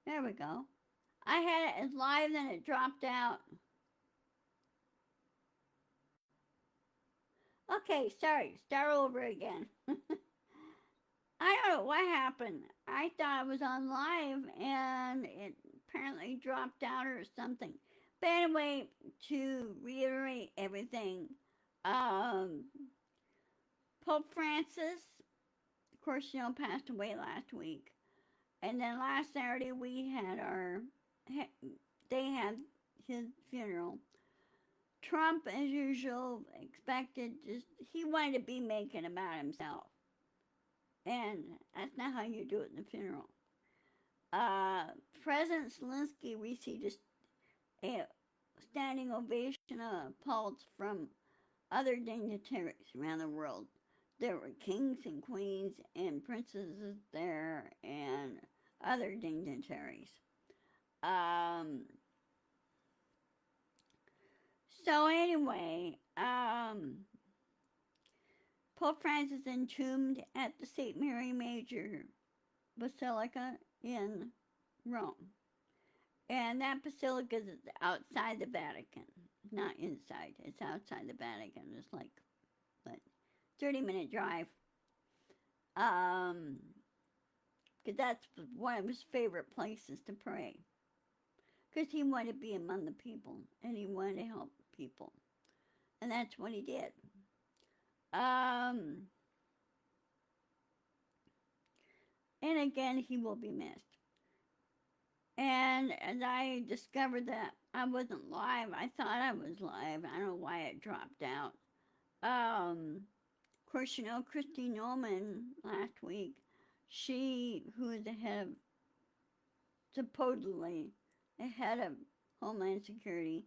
There we go. I had it as live, then it dropped out. Okay, sorry. Start over again. I don't know what happened. I thought I was on live and it apparently dropped out or something. But anyway, to reiterate everything, um, Pope Francis, of course, passed away last week. And then last Saturday we had they had his funeral. Trump, as usual, expected he wanted to be making about himself. And that's not how you do it in a funeral. President Zelensky received a standing ovation of applause from other dignitaries around the world. There were kings and queens and princesses there and other dignitaries. Um, so anyway, Pope Francis entombed at the St. Mary Major Basilica in Rome. And that basilica is outside the Vatican, not inside. It's outside the Vatican. It's like a 30-minute drive. Because that's one of his favorite places to pray. Because he wanted to be among the people and he wanted to help people. And that's what he did. And again, he will be missed. And as I discovered that I wasn't live, I thought I was live. I don't know why it dropped out. Of course, Christy Nolan last week, who is the head of, supposedly, the head of Homeland Security,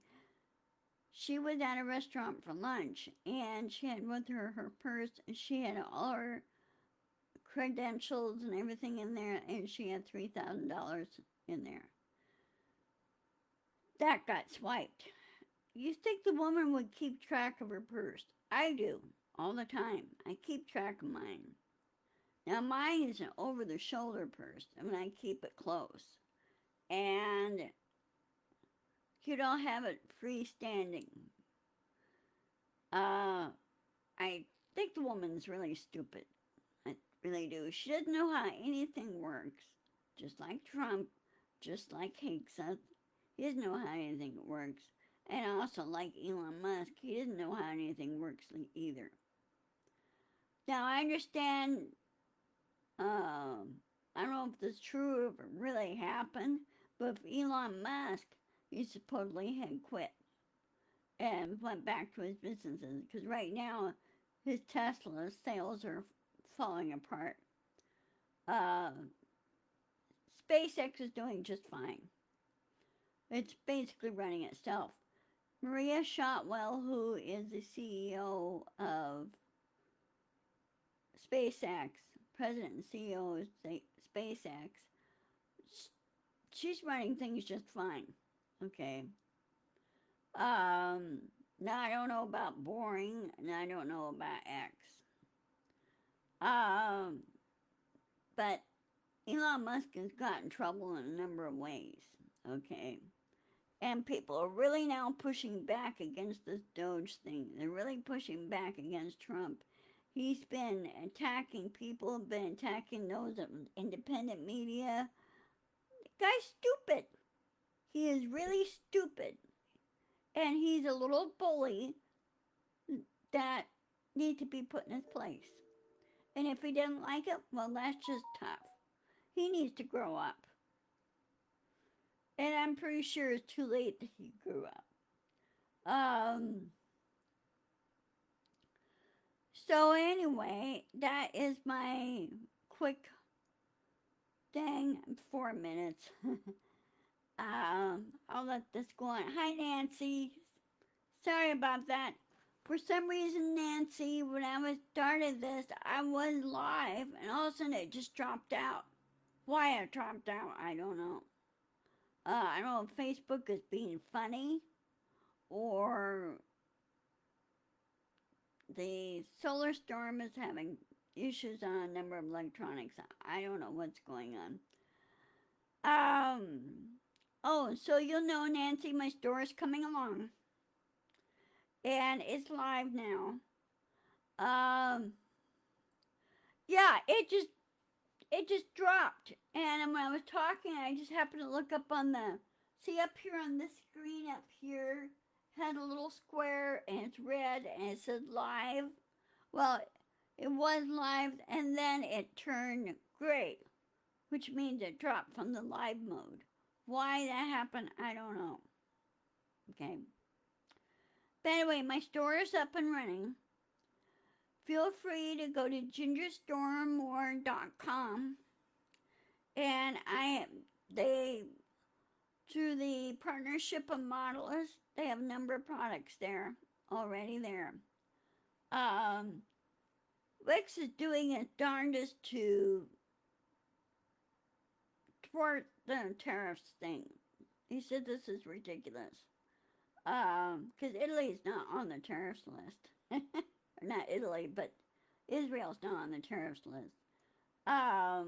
she was at a restaurant for lunch and she had with her her purse and she had all her credentials and everything in there and she had $3,000 in there. That got swiped. You think the woman would keep track of her purse? I do, all the time. I keep track of mine. Now, mine is an over the shoulder purse. I mean, I keep it close. And you don't have it freestanding. I think the woman's really stupid. I really do. She doesn't know how anything works. Just like Trump, just like Higseth. He doesn't know how anything works. And also, like Elon Musk, he doesn't know how anything works either. Now, I understand, I don't know if this is true or if it really happened, but if Elon Musk, he supposedly had quit and went back to his businesses because right now his Tesla sales are falling apart. Uh, SpaceX is doing just fine. It's basically running itself. Maria Shotwell, who is the CEO of SpaceX, president and CEO of SpaceX, she's running things just fine. Okay. Now I don't know about boring, and I don't know about X. Um, but Elon Musk has got in trouble in a number of ways. Okay. And people are really now pushing back against this Doge thing. They're really pushing back against Trump. He's been attacking people, been attacking those of independent media. The guy's stupid. He is really stupid. And he's a little bully that needs to be put in his place. And if he doesn't like it, well, that's just tough. He needs to grow up. And I'm pretty sure it's too late that he grew up. Um, so anyway, that is my quick thing. 4 minutes. I'll let this go on. Hi, Nancy. Sorry about that. For some reason, Nancy, when I was started this, I was live, and all of a sudden it just dropped out. Why it dropped out, I don't know. I don't know if Facebook is being funny or the solar storm is having issues on a number of electronics. I don't know what's going on. Oh, so you'll know, Nancy, my store is coming along, and it's live now. Um, yeah, it just dropped, and when I was talking, I just happened to look up on the see up here on this screen up here had a little square and it's red and it said live. Well, it was live and then it turned gray, which means it dropped from the live mode. Why that happened, I don't know. Okay. But anyway, my store is up and running. Feel free to go to gingerstormmore.com and they through the partnership of modelists, they have a number of products there already there. Um, Wix is doing its darndest to thwart the tariffs thing. He said this is ridiculous. Because Italy's not on the tariffs list. Not Italy, but Israel's not on the tariffs list. I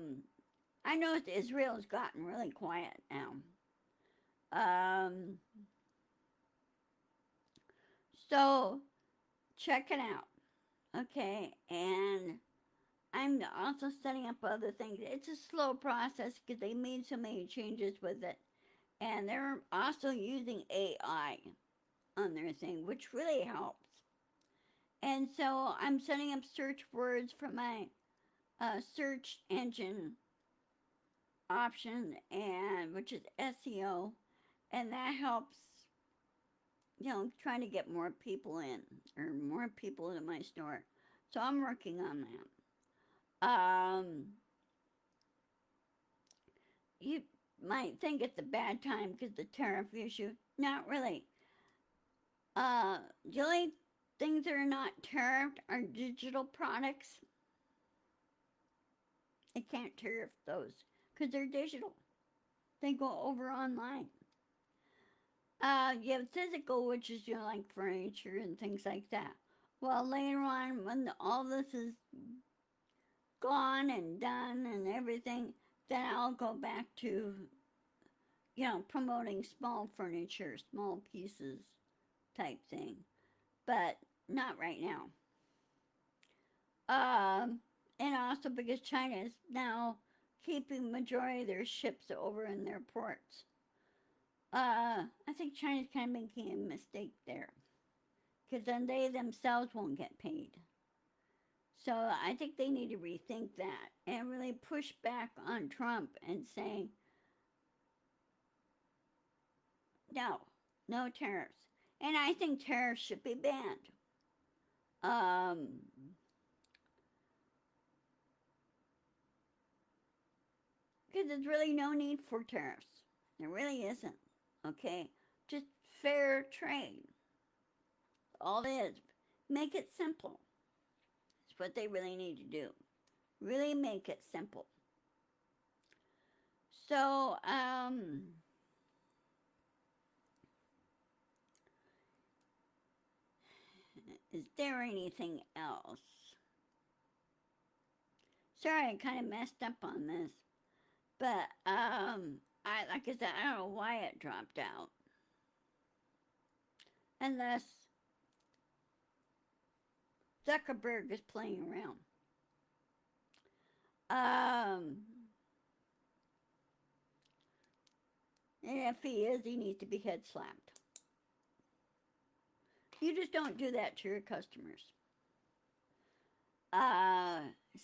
noticed Israel's gotten really quiet now. Um, so check it out. Okay, and I'm also setting up other things. It's a slow process because they made so many changes with it. And they're also using AI on their thing, which really helps. And so I'm setting up search words for my search engine option, and which is SEO, and that helps. Trying to get more people in or more people into my store. So I'm working on that. You might think it's a bad time because the tariff issue. Not really. The only things that are not tariffed are digital products. I can't tariff those because they're digital. They go over online. You have physical, which is like furniture and things like that. Well, later on, when all this is gone and done and everything, then I'll go back to promoting small furniture, small pieces type thing, but not right now. And also because China is now keeping majority of their ships over in their ports. I think China's kind of making a mistake there, because then they themselves won't get paid. So I think they need to rethink that and really push back on Trump and say, no, no tariffs. And I think tariffs should be banned. Because there's really no need for tariffs. There really isn't. Okay? Just fair trade. All it is. Make it simple. It's what they really need to do. Really make it simple. So, is there anything else? Sorry, I kind of messed up on this. But, like I said, I don't know why it dropped out. Unless Zuckerberg is playing around. And if he is, he needs to be head slapped. You just don't do that to your customers.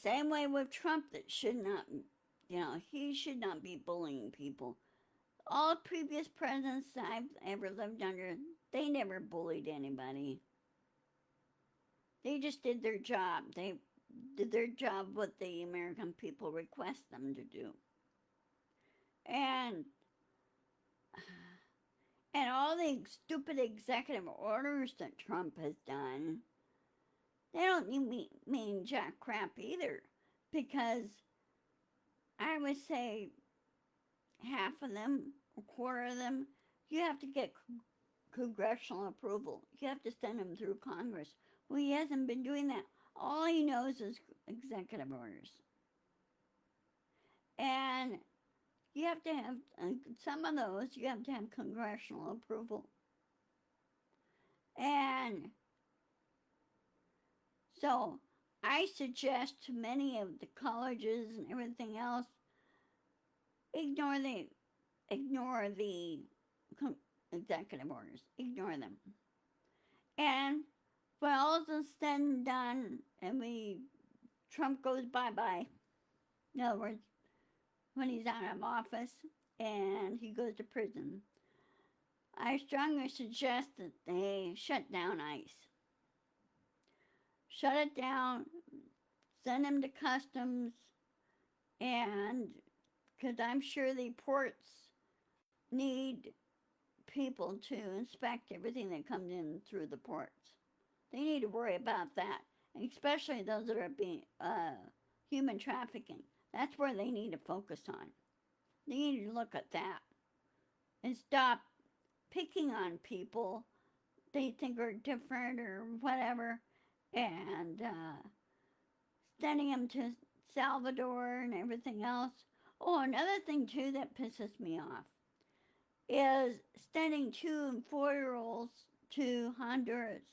Same way with Trump, that should not, he should not be bullying people. All previous presidents that I've ever lived under, they never bullied anybody. They just did their job. They did their job what the American people request them to do. And all the stupid executive orders that Trump has done, they don't mean jack crap either. Because I would say half of them, a quarter of them, you have to get congressional approval. You have to send them through Congress. Well, he hasn't been doing that. All he knows is executive orders. And, you have to have some of those. You have to have congressional approval, and so I suggest to many of the colleges and everything else ignore the ignore the executive orders. Ignore them. And when all is said and done, and Trump goes bye bye. In other words, when he's out of office and he goes to prison, I strongly suggest that they shut down ICE. Shut it down, send him to customs, and because I'm sure the ports need people to inspect everything that comes in through the ports. They need to worry about that, and especially those that are being human trafficking. That's where they need to focus on. They need to look at that and stop picking on people they think are different or whatever, and sending them to Salvador and everything else. Oh, another thing too that pisses me off is sending 2 and 4-year-olds to Honduras.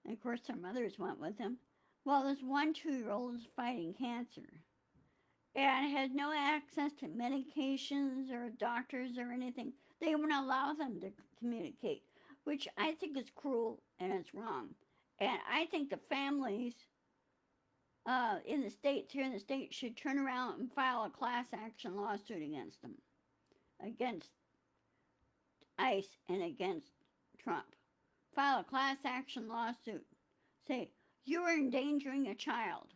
And of course, their mothers went with them. Well, this one 2-year-old is fighting cancer and has no access to medications or doctors or anything. They won't allow them to communicate, which I think is cruel and it's wrong. And I think the families in the states, here in the states, should turn around and file a class action lawsuit against them, against ICE and against Trump. File a class action lawsuit. Say, you're endangering a child.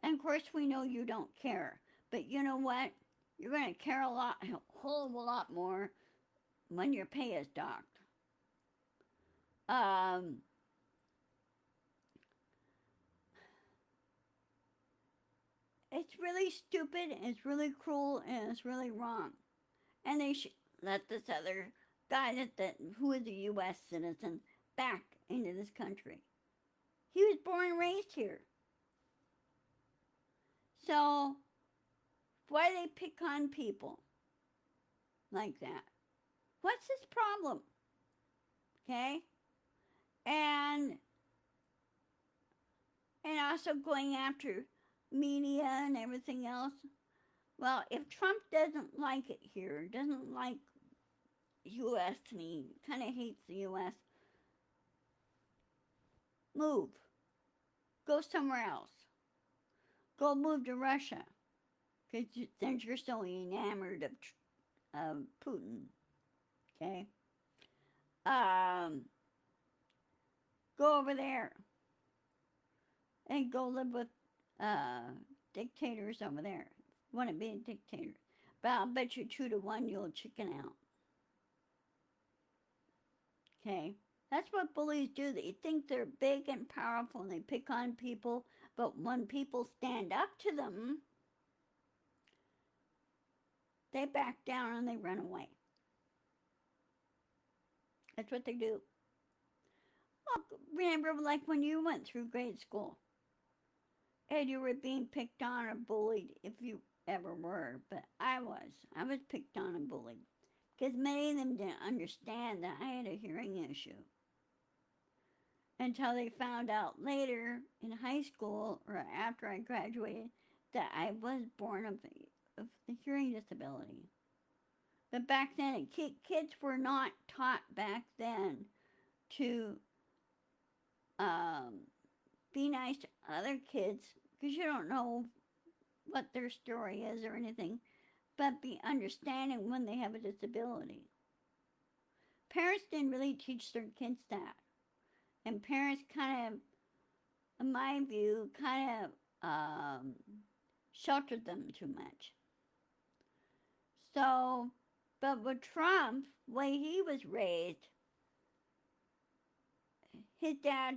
And of course, we know you don't care. But you know what? You're going to care a whole lot more when your pay is docked. It's really stupid, and it's really cruel, and it's really wrong. And they should let this other guy who is a U.S. citizen back into this country. He was born and raised here. So why do they pick on people like that? What's his problem? Okay? And also going after media and everything else. Well, if Trump doesn't like it here, doesn't like U.S. and he kind of hates the U.S., move. Go somewhere else. Go move to Russia. Because since you're so enamored of Putin. Okay? Go over there. And go live with dictators over there. Want to be a dictator. But I'll bet you 2 to 1 you'll chicken out. Okay? That's what bullies do. They think they're big and powerful and they pick on people. But when people stand up to them, they back down and they run away. That's what they do. Well, remember, like when you went through grade school and you were being picked on or bullied, if you ever were, but I was picked on and bullied because many of them didn't understand that I had a hearing issue until they found out later in high school or after I graduated that I was born of the hearing disability. But back then, kids were not taught back then to be nice to other kids because you don't know what their story is or anything, but be understanding when they have a disability. Parents didn't really teach their kids that. And parents kind of, in my view, kind of sheltered them too much. So, but with Trump, the way he was raised, his dad,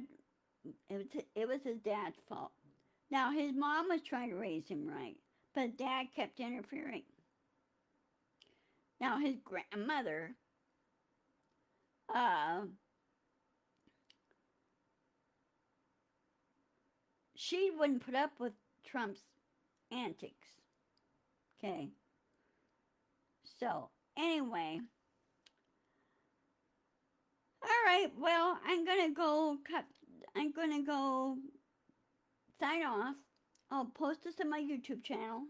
it was his dad's fault. Now, his mom was trying to raise him right, but dad kept interfering. Now, his grandmother, she wouldn't put up with Trump's antics. Okay. So, anyway. Alright, well, I'm gonna go sign off. I'll post this on my YouTube channel.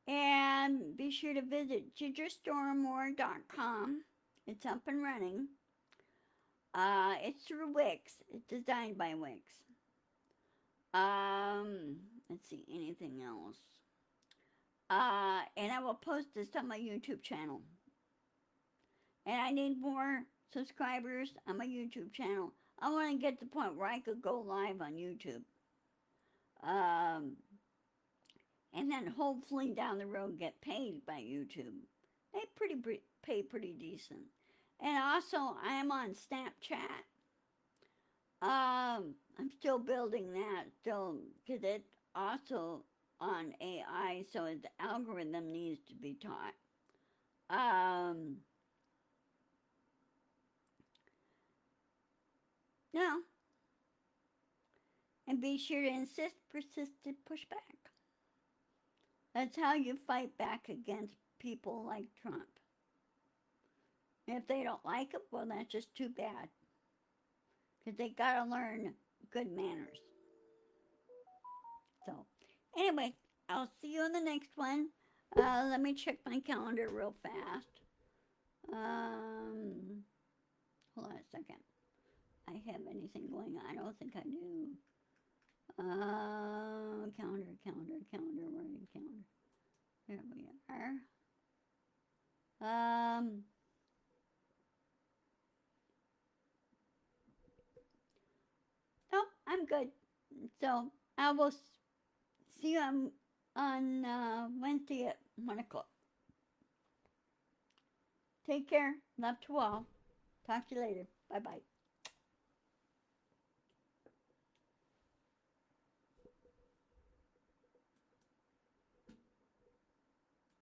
And be sure to visit gingerstormore.com. It's up and running. It's through Wix. It's designed by Wix. Let's see, anything else? And I will post this on my YouTube channel. And I need more subscribers on my YouTube channel. I want to get to the point where I could go live on YouTube. And then hopefully down the road get paid by YouTube. They pay pretty decent. And also, I am on Snapchat. I'm still building that, still, because it's also on AI, so the algorithm needs to be taught. No. And be sure to insist, persist, and push back. That's how you fight back against people like Trump. If they don't like him, well, that's just too bad. Because they gotta learn good manners. So, anyway, I'll see you in the next one. Let me check my calendar real fast. Hold on a second. I have anything going on? I don't think I do. Calendar. Where is calendar? There we are. No, I'm good. So I will see you on Wednesday at 1 o'clock. Take care. Love to all. Talk to you later. Bye-bye.